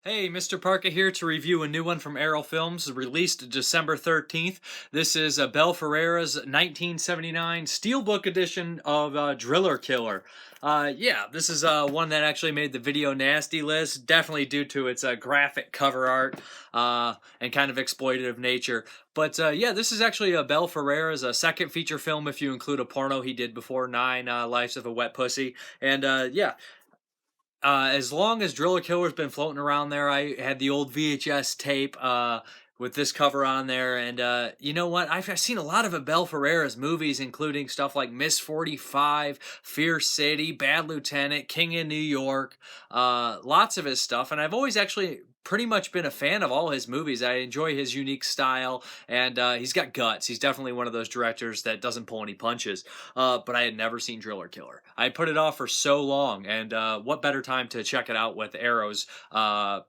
Hey, Mrparka here to review a new one from Arrow Films, released December 13th. This is Abel Ferrara's 1979 Steelbook edition of Driller Killer. Yeah, this is one that actually made the video nasty list, definitely due to its graphic cover art and kind of exploitative nature. But yeah, this is actually Abel Ferrara's second feature film if you include a porno he did before, Nine Lives of a Wet Pussy. And yeah, as long as Driller Killer's been floating around there, I had the old VHS tape with this cover on there. And you know what? I've seen a lot of Abel Ferrara's movies, including stuff like Miss 45, Fear City, Bad Lieutenant, King of New York, lots of his stuff. And I've always actually pretty much been a fan of all his movies. I enjoy his unique style, and he's got guts. He's definitely one of those directors that doesn't pull any punches. But I had never seen Driller Killer. I put it off for so long, and what better time to check it out with Arrow's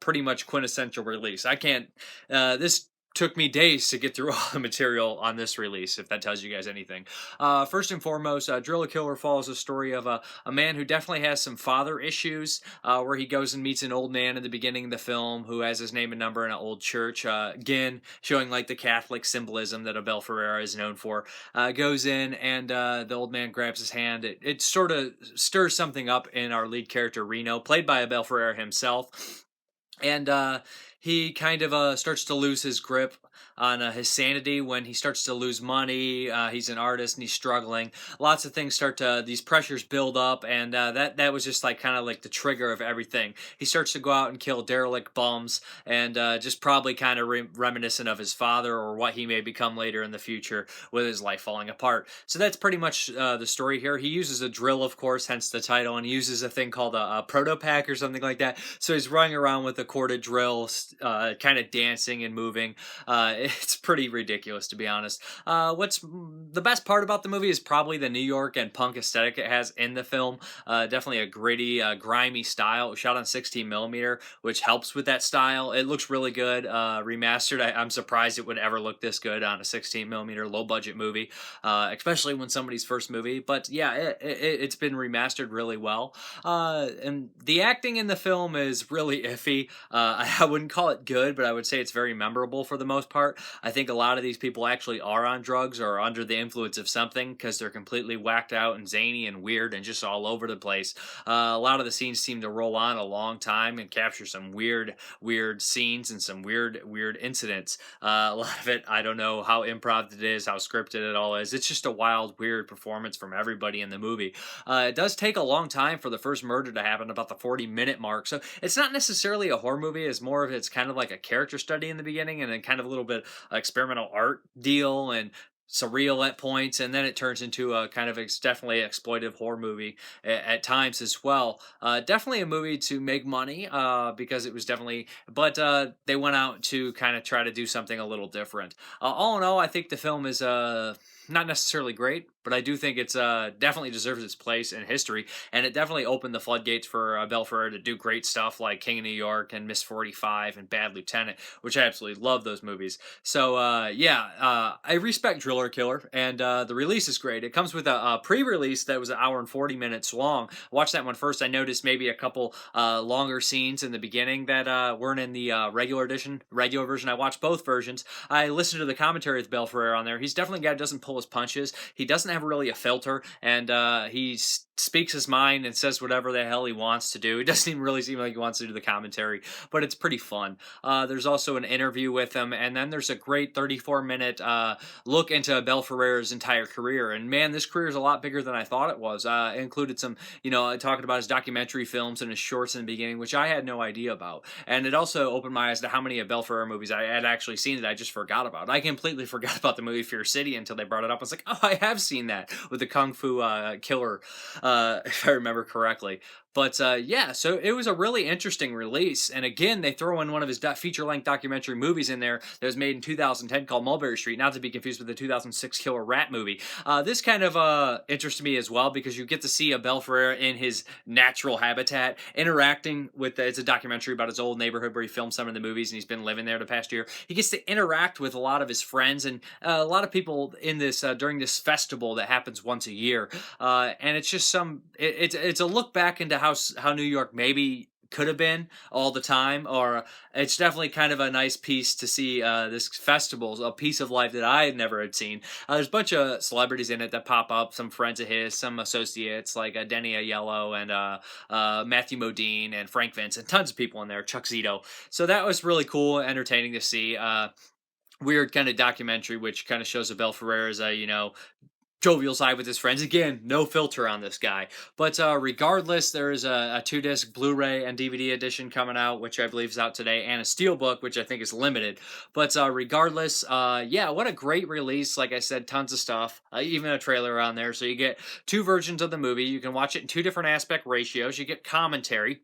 pretty much quintessential release. I can't. This took me days to get through all the material on this release, if that tells you guys anything. First and foremost, Driller Killer follows the story of a man who definitely has some father issues, where he goes and meets an old man in the beginning of the film who has his name and number in an old church, again, showing like the Catholic symbolism that Abel Ferrara is known for. Goes in and the old man grabs his hand. It sort of stirs something up in our lead character, Reno, played by Abel Ferrara himself. And he kind of starts to lose his grip on his sanity when he starts to lose money. He's an artist and he's struggling. Lots of things start to, these pressures build up, and that was just like kind of like the trigger of everything. He starts to go out and kill derelict bums, and just probably kind of reminiscent of his father or what he may become later in the future with his life falling apart. So that's pretty much the story here. He uses a drill, of course, hence the title, and he uses a thing called a proto-pack or something like that. So he's running around with a corded drill, kind of dancing and moving. It's pretty ridiculous, to be honest. What's the best part about the movie is probably the New York and punk aesthetic it has in the film. Definitely a gritty, grimy style. It was shot on 16 millimeter, which helps with that style. It looks really good. Remastered, I'm surprised it would ever look this good on a 16 millimeter low budget movie, especially when somebody's first movie. But yeah, it's been remastered really well. And the acting in the film is really iffy. I wouldn't call it good, but I would say it's very memorable for the most part. I think a lot of these people actually are on drugs or under the influence of something because they're completely whacked out and zany and weird and just all over the place. A lot of the scenes seem to roll on a long time and capture some weird scenes and some weird incidents. A lot of it, I don't know how improv it is, how scripted it all is. It's just a wild, weird performance from everybody in the movie. It does take a long time for the first murder to happen, about the 40-minute mark. So it's not necessarily a horror movie. It's more of it's kind of like a character study in the beginning, and then kind of a little bit experimental art deal and surreal at points, and then it turns into a kind of definitely exploitive horror movie at times as well. Definitely a movie to make money, because it was definitely, but they went out to kind of try to do something a little different. All in all, I think the film is not necessarily great, but I do think it's definitely deserves its place in history, and it definitely opened the floodgates for Abel Ferrara to do great stuff like King of New York and Miss 45 and Bad Lieutenant, which I absolutely love those movies. So yeah, I respect Driller Killer, and the release is great. It comes with a pre-release that was an hour and 40 minutes long. Watched that one first. I noticed maybe a couple longer scenes in the beginning that weren't in the regular version. I watched both versions. I listened to the commentary with Abel Ferrara on there. He's definitely a guy who doesn't pull his punches. He doesn't have really a filter, and he speaks his mind and says whatever the hell he wants to do. It doesn't even really seem like he wants to do the commentary, but it's pretty fun. There's also an interview with him, and then there's a great 34-minute look into Abel Ferrara's entire career. And man, this career is a lot bigger than I thought it was. It included some, talking about his documentary films and his shorts in the beginning, which I had no idea about. And it also opened my eyes to how many Abel Ferrara movies I had actually seen that I just forgot about. I completely forgot about the movie Fear City until they brought it up. I was like, oh, I have seen that with the Kung Fu killer, if I remember correctly. But yeah, so it was a really interesting release. And again, they throw in one of his feature-length documentary movies in there that was made in 2010 called Mulberry Street, not to be confused with the 2006 Killer Rat movie. This kind of interested me as well because you get to see Abel Ferrara in his natural habitat, interacting with, it's a documentary about his old neighborhood where he filmed some of the movies and he's been living there the past year. He gets to interact with a lot of his friends and a lot of people in this, during this festival that happens once a year. And it's just it's a look back into how New York maybe could have been all the time, or it's definitely kind of a nice piece to see this festival's a piece of life that I never had seen. There's a bunch of celebrities in it that pop up, some friends of his, some associates like Denny Aiello and Matthew Modine and Frank Vincent, tons of people in there, Chuck Zito. So that was really cool, entertaining to see. Weird kind of documentary, which kind of shows Abel Ferrara's, jovial side with his friends. Again, no filter on this guy. But regardless, there is a 2-disc Blu-ray and DVD edition coming out, which I believe is out today, and a Steelbook, which I think is limited. But regardless, yeah, what a great release. Like I said, tons of stuff, even a trailer on there. So you get 2 versions of the movie. You can watch it in 2 different aspect ratios. You get commentary.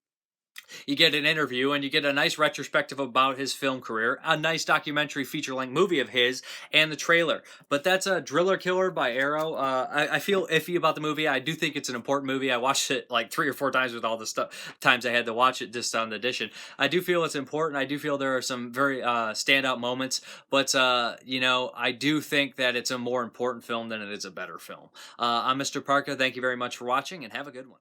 You get an interview, and you get a nice retrospective about his film career, a nice documentary feature-length movie of his, and the trailer. But that's a Driller Killer by Arrow. I feel iffy about the movie. I do think it's an important movie. I watched it like 3 or 4 times with all the times I had to watch it just on the edition. I do feel it's important. I do feel there are some very standout moments, but I do think that it's a more important film than it is a better film. I'm Mrparka. Thank you very much for watching, and have a good one.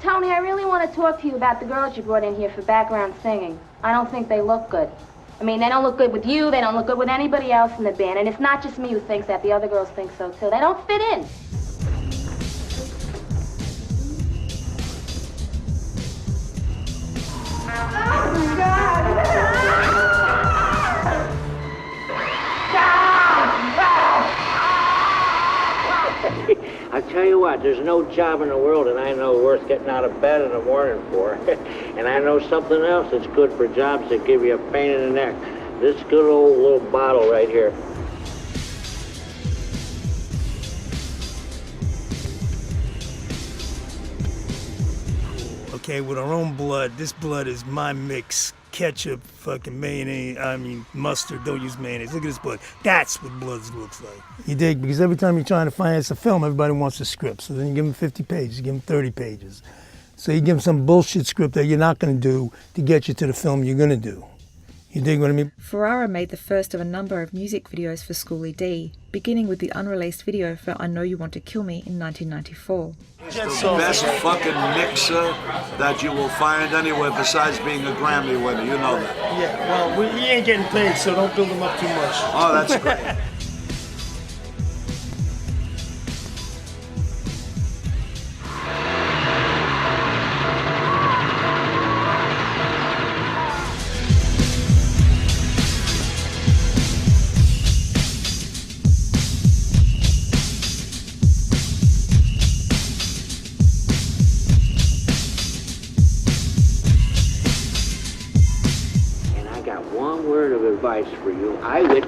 Tony, I really want to talk to you about the girls you brought in here for background singing. I don't think they look good. I mean, they don't look good with you, they don't look good with anybody else in the band, and it's not just me who thinks that, the other girls think so too. They don't fit in. Oh my God! I tell you what, there's no job in the world that I know worth getting out of bed in the morning for. And I know something else that's good for jobs that give you a pain in the neck. This good old little bottle right here. Okay, with our own blood, this blood is my mix. Ketchup, fucking mayonnaise, mustard, don't use mayonnaise. Look at this blood. That's what blood looks like. You dig? Because every time you're trying to finance a film, everybody wants a script. So then you give them 50 pages, you give them 30 pages. So you give them some bullshit script that you're not going to do to get you to the film you're going to do. You dig what I mean? Ferrara made the first of a number of music videos for Schoolie D, beginning with the unreleased video for I Know You Want to Kill Me in 1994. It's the best fucking mixer that you will find anywhere besides being a Grammy winner. You know that. Yeah, well, he ain't getting paid, so don't build him up too much. Oh, that's great. One word of advice for you. I would